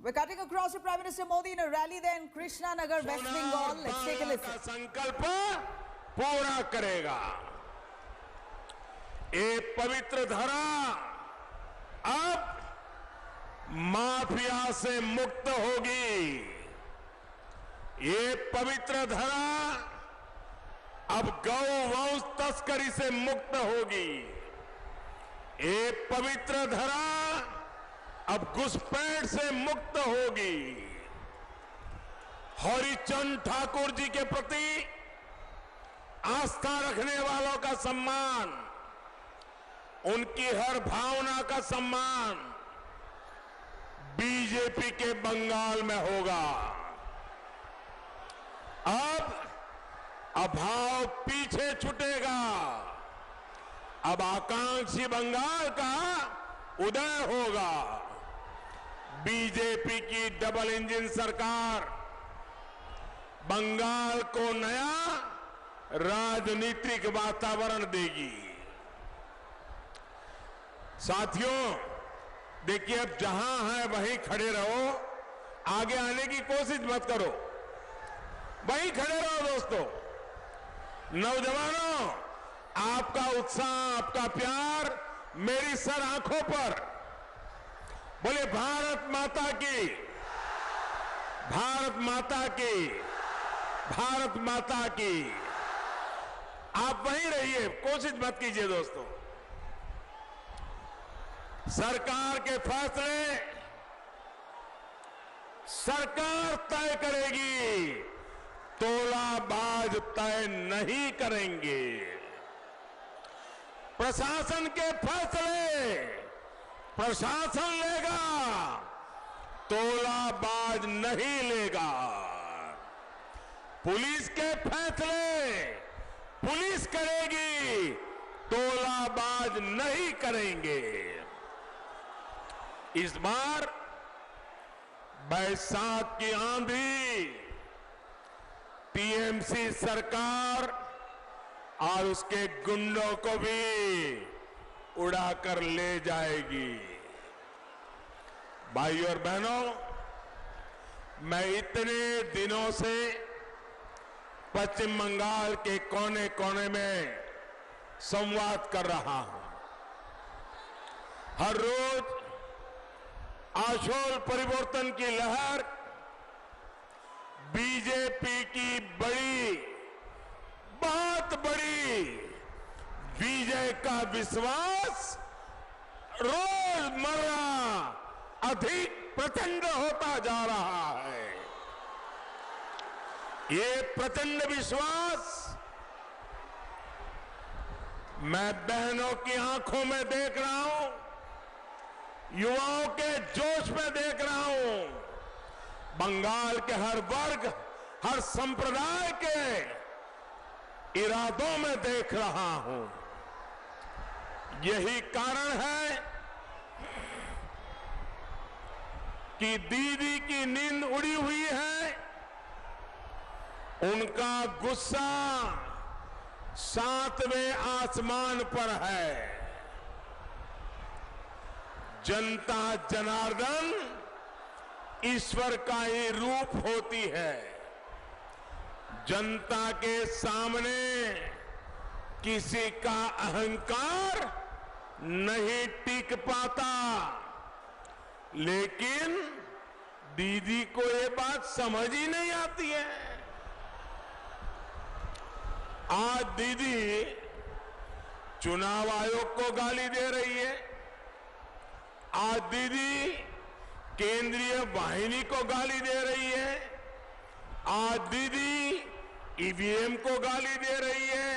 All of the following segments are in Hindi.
We're cutting across to Prime Minister Modi in a rally there in Krishna Nagar, West Bengal. Let's take a listen. संकल्प पूरा करेगा। ये पवित्र धरा अब माफिया से मुक्त होगी। ये पवित्र धरा अब गौ वंश तस्करी से मुक्त होगी। ये पवित्र धरा अब घुसपैठ से मुक्त होगी। हरिचंद ठाकुर जी के प्रति आस्था रखने वालों का सम्मान, उनकी हर भावना का सम्मान बीजेपी के बंगाल में होगा। अब अभाव पीछे छूटेगा। अब आकांक्षी बंगाल का उदय होगा। बीजेपी की डबल इंजन सरकार बंगाल को नया राजनीतिक वातावरण देगी। साथियों, देखिए अब जहां है वहीं खड़े रहो, आगे आने की कोशिश मत करो, वहीं खड़े रहो दोस्तों। नौजवानों, आपका उत्साह, आपका प्यार मेरी सर आंखों पर। बोले भारत माता की, भारत माता की, भारत माता की। आप वहीं रहिए, कोशिश मत कीजिए दोस्तों। सरकार के फैसले सरकार तय करेगी, तोलाबाज तय नहीं करेंगे। प्रशासन के फैसले प्रशासन लेगा, तोलाबाज नहीं लेगा। पुलिस के फैसले पुलिस करेगी, तोलाबाज नहीं करेंगे। इस बार बैसाख की आंधी टीएमसी सरकार और उसके गुंडों को भी उड़ाकर ले जाएगी। भाइयों और बहनों, मैं इतने दिनों से पश्चिम बंगाल के कोने कोने में संवाद कर रहा हूं। हर रोज आशोल परिवर्तन की लहर, बीजेपी की बड़ी, बहुत बड़ी विजय का विश्वास रोजमर्रा अधिक प्रचंड होता जा रहा है। ये प्रचंड विश्वास मैं बहनों की आंखों में देख रहा हूं, युवाओं के जोश में देख रहा हूं, बंगाल के हर वर्ग, हर संप्रदाय के इरादों में देख रहा हूं। यही कारण है कि दीदी की नींद उड़ी हुई है, उनका गुस्सा सातवें आसमान पर है। जनता जनार्दन ईश्वर का ही रूप होती है। जनता के सामने किसी का अहंकार नहीं टिक पाता, लेकिन दीदी को ये बात समझ ही नहीं आती है। आज दीदी चुनाव आयोग को गाली दे रही है, आज दीदी केंद्रीय वाहिनी को गाली दे रही है, आज दीदी ईवीएम को गाली दे रही है।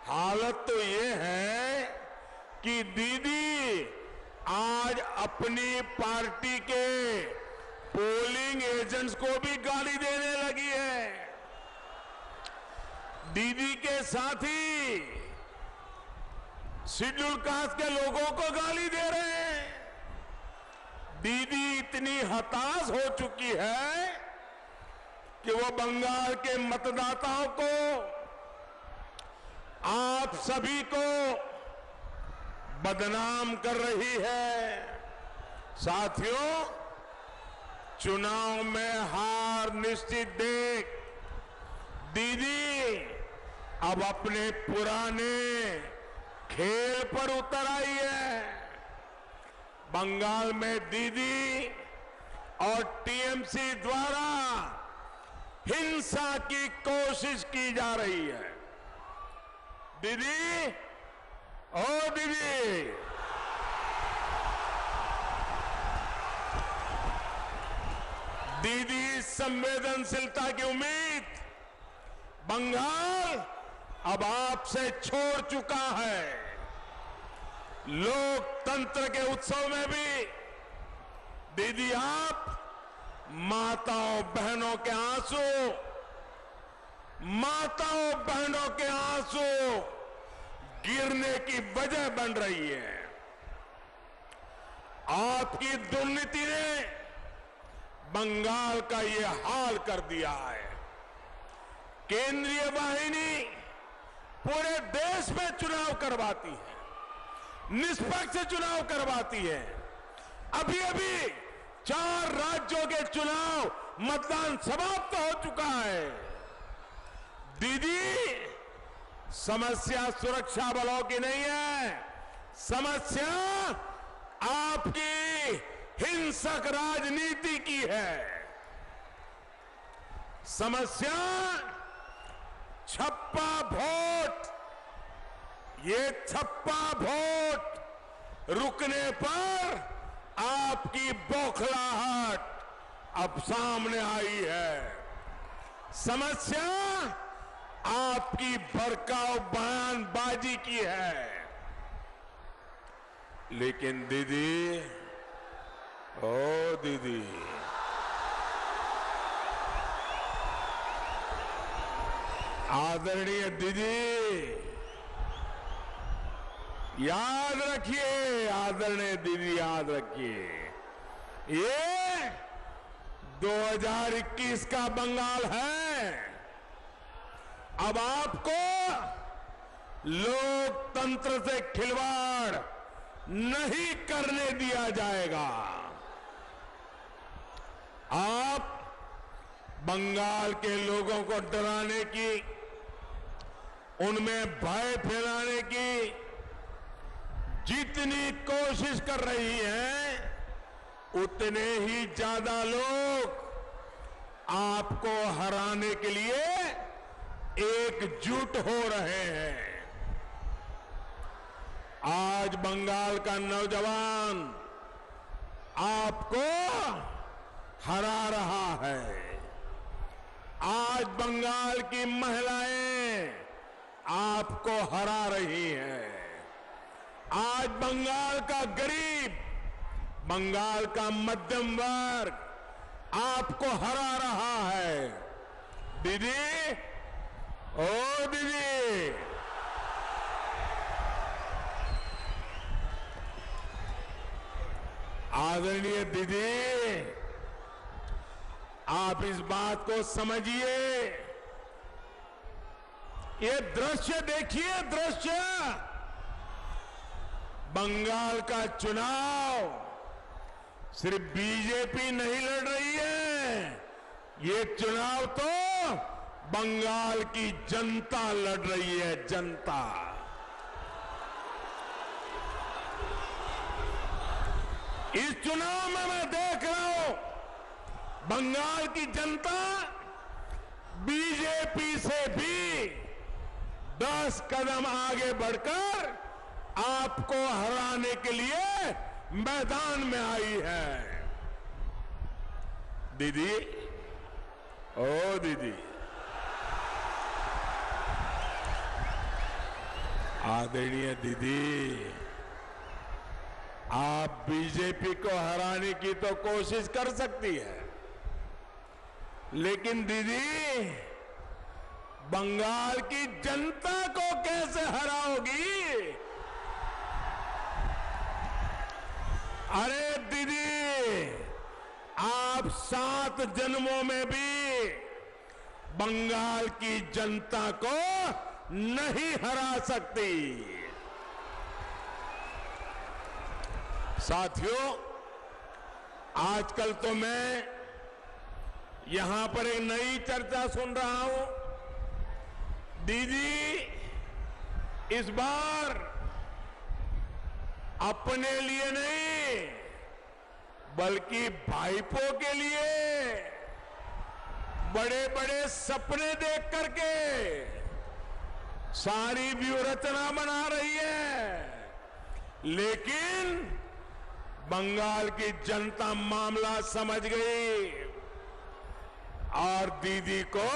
हालत तो ये है कि दीदी आज अपनी पार्टी के पोलिंग एजेंट्स को भी गाली देने लगी है। दीदी के साथी शेड्यूल कास्ट के लोगों को गाली दे रहे हैं। दीदी इतनी हताश हो चुकी है कि वो बंगाल के मतदाताओं को, आप सभी को बदनाम कर रही है। साथियों, चुनाव में हार निश्चित देख दीदी अब अपने पुराने खेल पर उतर आई है। बंगाल में दीदी और टीएमसी द्वारा हिंसा की कोशिश की जा रही है। दीदी, ओ दीदी, दीदी संवेदनशीलता की उम्मीद बंगाल अब आपसे छोड़ चुका है। लोकतंत्र के उत्सव में भी दीदी आप माताओं बहनों के आंसू, माताओं बहनों के आंसू गिरने की वजह बन रही है। आपकी दुर्नीति ने बंगाल का ये हाल कर दिया है। केंद्रीय वाहिनी पूरे देश में चुनाव करवाती है, निष्पक्ष चुनाव करवाती है। अभी अभी 4 राज्यों के चुनाव मतदान समाप्त हो चुका है। दीदी, समस्या सुरक्षा बलों की नहीं है, समस्या आपकी हिंसक राजनीति की है। समस्या छप्पा वोट, ये छप्पा वोट रुकने पर आपकी बौखलाहट अब सामने आई है। समस्या आपकी भड़काऊ बयानबाजी की है। लेकिन दीदी, ओ दीदी, आदरणीय दीदी, याद रखिए, आदरणीय दीदी याद रखिए, ये 2021 का बंगाल है। अब आपको लोकतंत्र से खिलवाड़ नहीं करने दिया जाएगा। आप बंगाल के लोगों को डराने की, उनमें भय फैलाने की जितनी कोशिश कर रही हैं, उतने ही ज्यादा लोग आपको हराने के लिए एकजुट हो रहे हैं। आज बंगाल का नौजवान आपको हरा रहा है। आज बंगाल की महिलाएं आपको हरा रही हैं। आज बंगाल का गरीब, बंगाल का मध्यम वर्ग आपको हरा रहा है। दीदी, ओ दीदी, आदरणीय दीदी, आप इस बात को समझिए। ये दृश्य देखिए, दृश्य बंगाल का चुनाव सिर्फ बीजेपी नहीं लड़ रही है, ये चुनाव तो बंगाल की जनता लड़ रही है, जनता। इस चुनाव में मैं देख रहा हूं बंगाल की जनता बीजेपी से भी 10 कदम आगे बढ़कर आपको हराने के लिए मैदान में आई है। दीदी, ओ दीदी, आदरणीय दीदी, आप बीजेपी को हराने की तो कोशिश कर सकती है, लेकिन दीदी बंगाल की जनता को कैसे हराओगी? अरे दीदी, आप 7 जन्मों में भी बंगाल की जनता को नहीं हरा सकती। साथियों, आजकल तो मैं यहां पर एक नई चर्चा सुन रहा हूं। दीदी इस बार अपने लिए नहीं बल्कि भाईपों के लिए बड़े बड़े सपने देख करके सारी व्यूहरचना बना रही है, लेकिन बंगाल की जनता मामला समझ गई और दीदी को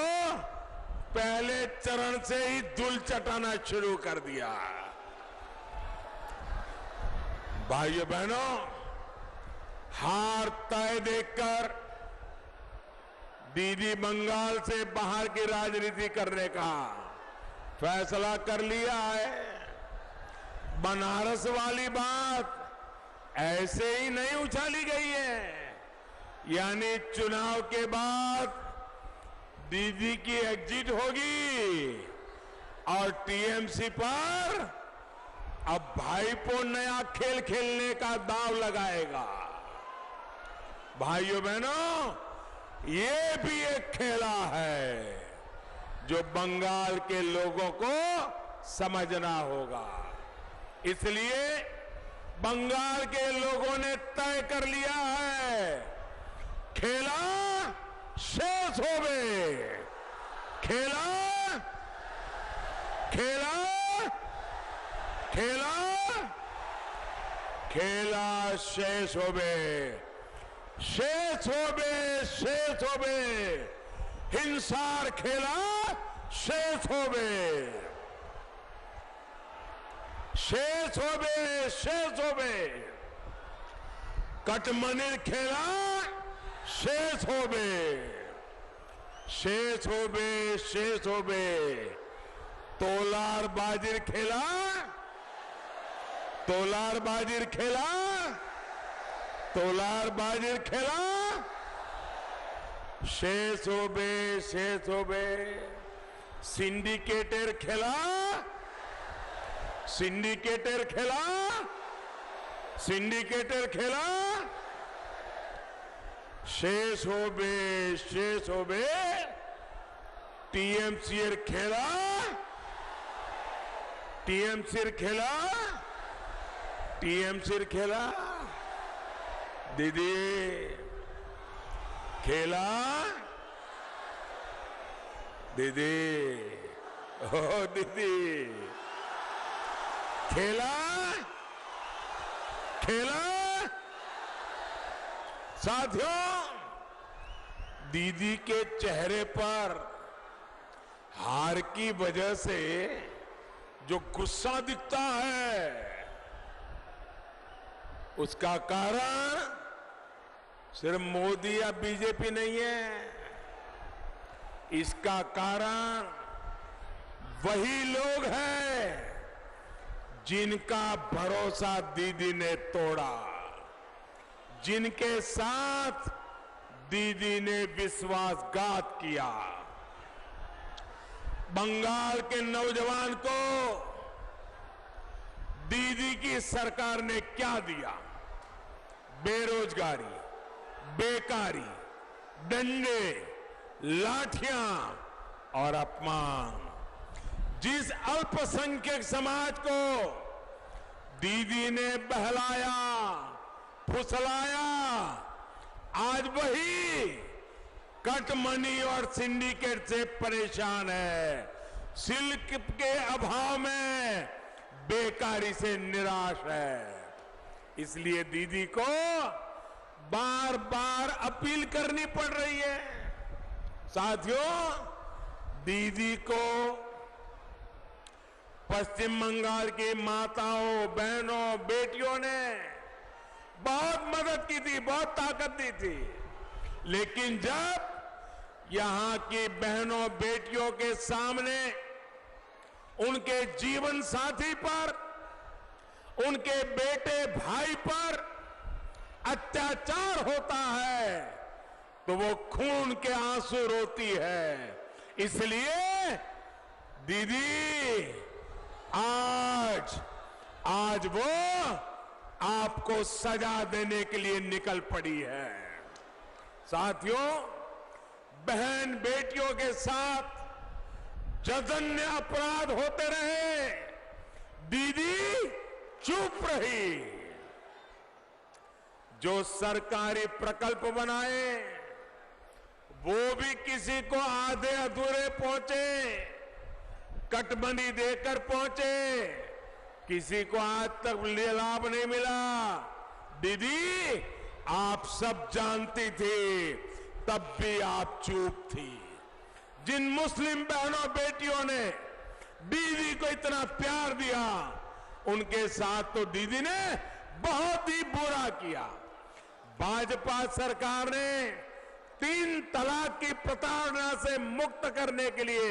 पहले चरण से ही धूल चटाना शुरू कर दिया। भाइयों बहनों, हार तय देखकर दीदी बंगाल से बाहर की राजनीति करने का फैसला कर लिया है। बनारस वाली बात ऐसे ही नहीं उछाली गई है, यानी चुनाव के बाद दीदी की एग्जिट होगी और टीएमसी पर अब भाईपो नया खेल खेलने का दांव लगाएगा। भाइयों बहनों, ये भी एक खेला है जो बंगाल के लोगों को समझना होगा। इसलिए बंगाल के लोगों ने तय कर लिया है, खेला शेष होवे, खेला खेला खेला खेला शेष होवे, शेष होवे, शेष होवे, हिंसार खेला शेष होवे, शेष होवे, शेष होवे, कटमनिर खेला शेष होवे, शेष होवे, शेष होवे, तोलार बाजिर खेला, तोलार बाजिर खेला, तोलार बाजिर खेला शेष होवे, शेष होवे, सिंडिकेटर खेला, सिंडिकेटर खेला, सिंडिकेटर खेला शेष होवे, शेष होवे, टीएमसी खेला, टीएमसी खेला, टीएमसी खेला, दीदी खेला, दीदी ओ दीदी खेला, खेला। साथियों, दीदी के चेहरे पर हार की वजह से जो गुस्सा दिखता है, उसका कारण सिर्फ मोदी या बीजेपी नहीं है। इसका कारण वही लोग हैं जिनका भरोसा दीदी ने तोड़ा, जिनके साथ दीदी ने विश्वासघात किया। बंगाल के नौजवान को दीदी की सरकार ने क्या दिया? बेरोजगारी, बेकारी, डंडे, लाठियां और अपमान। जिस अल्पसंख्यक समाज को दीदी ने बहलाया, फुसलाया, आज वही कट मनी और सिंडिकेट से परेशान है, सिल्क के अभाव में बेकारी से निराश है। इसलिए दीदी को बार बार अपील करनी पड़ रही है। साथियों, दीदी को पश्चिम बंगाल की माताओं, बहनों, बेटियों ने बहुत मदद की थी, बहुत ताकत दी थी, लेकिन जब यहां की बहनों, बेटियों के सामने उनके जीवन साथी पर, उनके बेटे भाई पर अत्याचार होता है तो वो खून के आंसू रोती है। इसलिए दीदी आज वो आपको सजा देने के लिए निकल पड़ी है। साथियों, बहन बेटियों के साथ जघन्य अपराध होते रहे, दीदी चुप रही। जो सरकारी प्रकल्प बनाए वो भी किसी को आधे अधूरे पहुंचे, कटमनी देकर पहुंचे, किसी को आज तक लाभ नहीं मिला। दीदी आप सब जानती थी, तब भी आप चुप थी। जिन मुस्लिम बहनों बेटियों ने दीदी को इतना प्यार दिया, उनके साथ तो दीदी ने बहुत ही बुरा किया। भाजपा सरकार ने 3 तलाक की प्रताड़ना से मुक्त करने के लिए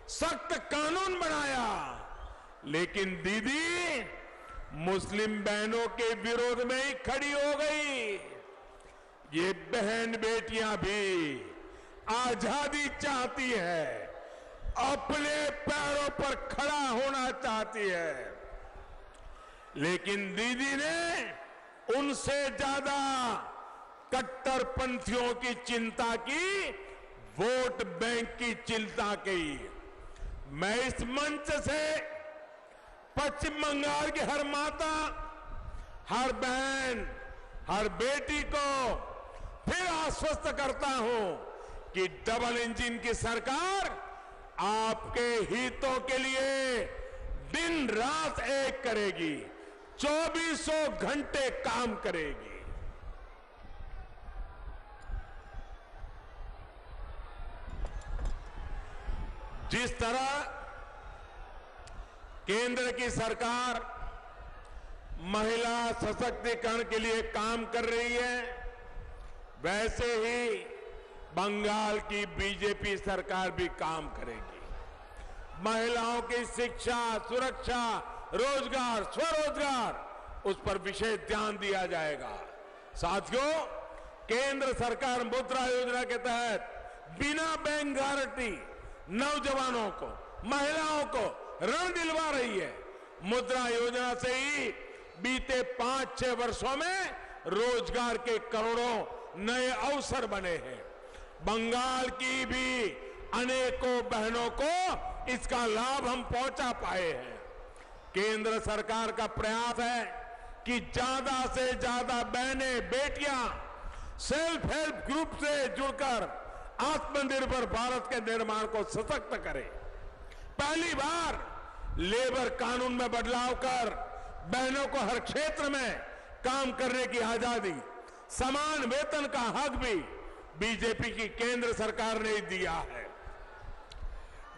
सख्त कानून बनाया, लेकिन दीदी मुस्लिम बहनों के विरोध में ही खड़ी हो गई। ये बहन बेटियां भी आजादी चाहती है, अपने पैरों पर खड़ा होना चाहती है, लेकिन दीदी ने उनसे ज्यादा कट्टरपंथियों की चिंता की, वोट बैंक की चिंता की। मैं इस मंच से पश्चिम बंगाल की हर माता, हर बहन, हर बेटी को फिर आश्वस्त करता हूं कि डबल इंजन की सरकार आपके हितों के लिए दिन रात एक करेगी, 2400 घंटे काम करेगी। जिस तरह केंद्र की सरकार महिला सशक्तिकरण के लिए काम कर रही है, वैसे ही बंगाल की बीजेपी सरकार भी काम करेगी। महिलाओं की शिक्षा, सुरक्षा, रोजगार, स्वरोजगार, उस पर विशेष ध्यान दिया जाएगा। साथियों, केंद्र सरकार मुद्रा योजना के तहत बिना बैंक गारंटी नौजवानों को, महिलाओं को ऋण दिलवा रही है। मुद्रा योजना से ही बीते 5-6 वर्षों में रोजगार के करोड़ों नए अवसर बने हैं। बंगाल की भी अनेकों बहनों को इसका लाभ हम पहुंचा पाए हैं। केंद्र सरकार का प्रयास है कि ज्यादा से ज्यादा बहनें, बेटियां सेल्फ हेल्प ग्रुप से जुड़कर आत्मनिर्भर भारत के निर्माण को सशक्त करें। पहली बार लेबर कानून में बदलाव कर बहनों को हर क्षेत्र में काम करने की आजादी, समान वेतन का हक भी बीजेपी की केंद्र सरकार ने दिया है।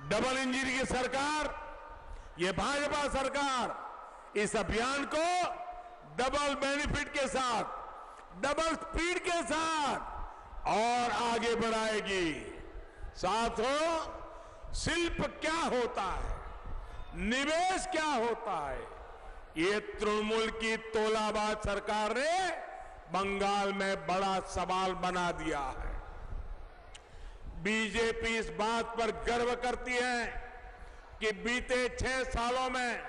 डबल इंजन की सरकार, ये भाजपा सरकार इस अभियान को डबल बेनिफिट के साथ, डबल स्पीड के साथ और आगे बढ़ाएगी। साथियों, शिल्प क्या होता है, निवेश क्या होता है, ये तृणमूल की तोलाबाज सरकार ने बंगाल में बड़ा सवाल बना दिया है। बीजेपी इस बात पर गर्व करती है कि बीते 6 सालों में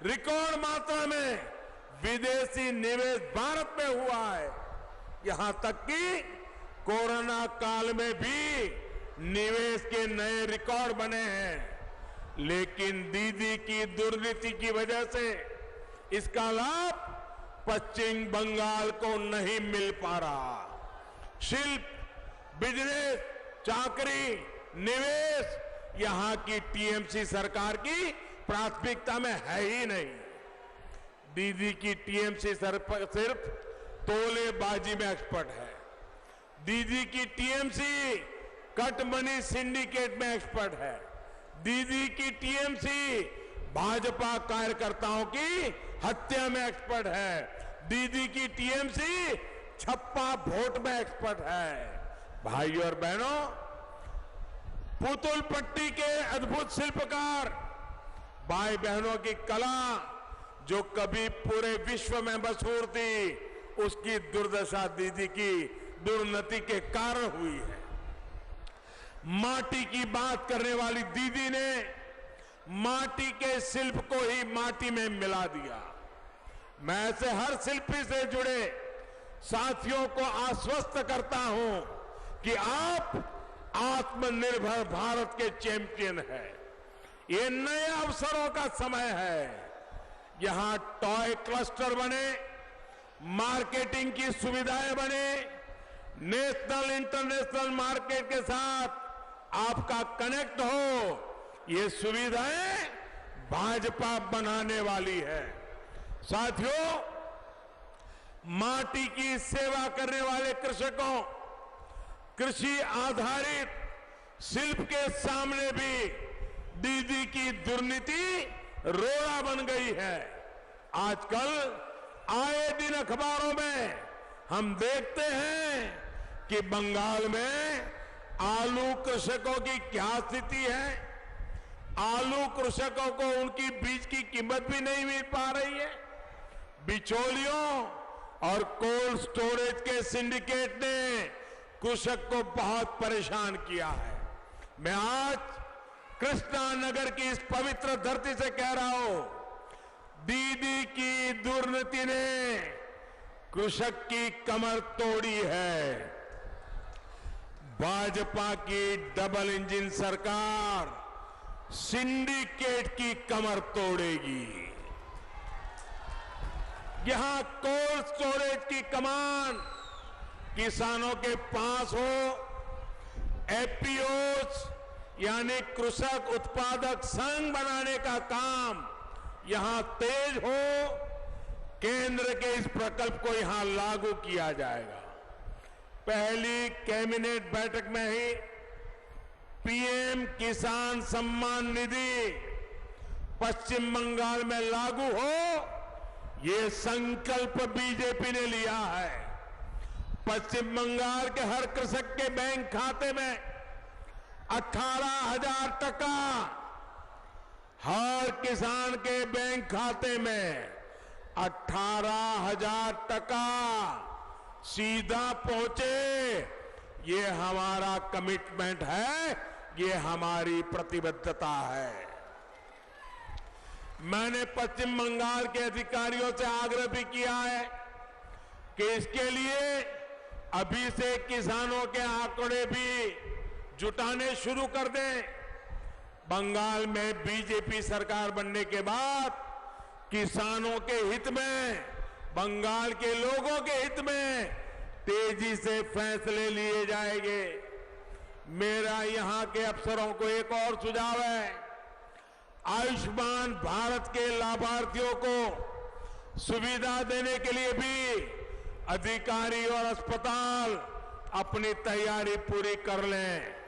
रिकॉर्ड मात्रा में विदेशी निवेश भारत में हुआ है। यहां तक कि कोरोना काल में भी निवेश के नए रिकॉर्ड बने हैं, लेकिन दीदी की दुर्नीति की वजह से इसका लाभ पश्चिम बंगाल को नहीं मिल पा रहा। शिल्प, बिजनेस, चाकरी, निवेश यहां की टीएमसी सरकार की प्राथमिकता में है ही नहीं। दीदी की टीएमसी सिर्फ तोलेबाजी में एक्सपर्ट है। दीदी की टीएमसी कट मनी सिंडिकेट में एक्सपर्ट है। दीदी की टीएमसी भाजपा कार्यकर्ताओं की हत्या में एक्सपर्ट है। दीदी की टीएमसी छप्पा वोट में एक्सपर्ट है। भाइयों और बहनों, पुतुल पट्टी के अद्भुत शिल्पकार भाई बहनों की कला जो कभी पूरे विश्व में मशहूर थी, उसकी दुर्दशा दीदी की दुर्नीति के कारण हुई है। माटी की बात करने वाली दीदी ने माटी के शिल्प को ही माटी में मिला दिया। मैं ऐसे हर शिल्पी से जुड़े साथियों को आश्वस्त करता हूं कि आप आत्मनिर्भर भारत के चैंपियन है। ये नए अवसरों का समय है। यहां टॉय क्लस्टर बने, मार्केटिंग की सुविधाएं बने, नेशनल इंटरनेशनल मार्केट के साथ आपका कनेक्ट हो, ये सुविधाएं भाजपा बनाने वाली है। साथियों, माटी की सेवा करने वाले कृषकों, कृषि आधारित शिल्प के सामने भी दीदी की दुर्नीति रोड़ा बन गई है। आजकल आए दिन अखबारों में हम देखते हैं कि बंगाल में आलू कृषकों की क्या स्थिति है। आलू कृषकों को उनकी बीज की कीमत भी नहीं मिल पा रही है। बिचौलियों और कोल्ड स्टोरेज के सिंडिकेट ने कृषक को बहुत परेशान किया है। मैं आज कृष्णा नगर की इस पवित्र धरती से कह रहा हूं, दीदी की दुर्नीति ने कृषक की कमर तोड़ी है। भाजपा की डबल इंजन सरकार सिंडिकेट की कमर तोड़ेगी। यहां कोल्ड स्टोरेज की कमान किसानों के पास हो, एफपीओस यानी कृषक उत्पादक संघ बनाने का काम यहां तेज हो, केंद्र के इस प्रकल्प को यहां लागू किया जाएगा। पहली कैबिनेट बैठक में ही पीएम किसान सम्मान निधि पश्चिम बंगाल में लागू हो, ये संकल्प बीजेपी ने लिया है। पश्चिम बंगाल के हर कृषक के बैंक खाते में 18,000 टका, हर किसान के बैंक खाते में 18,000 टका सीधा पहुंचे, ये हमारा कमिटमेंट है, ये हमारी प्रतिबद्धता है। मैंने पश्चिम बंगाल के अधिकारियों से आग्रह भी किया है कि इसके लिए अभी से किसानों के आंकड़े भी जुटाने शुरू कर दें। बंगाल में बीजेपी सरकार बनने के बाद किसानों के हित में, बंगाल के लोगों के हित में तेजी से फैसले लिए जाएंगे। मेरा यहां के अफसरों को एक और सुझाव है, आयुष्मान भारत के लाभार्थियों को सुविधा देने के लिए भी अधिकारी और अस्पताल अपनी तैयारी पूरी कर लें।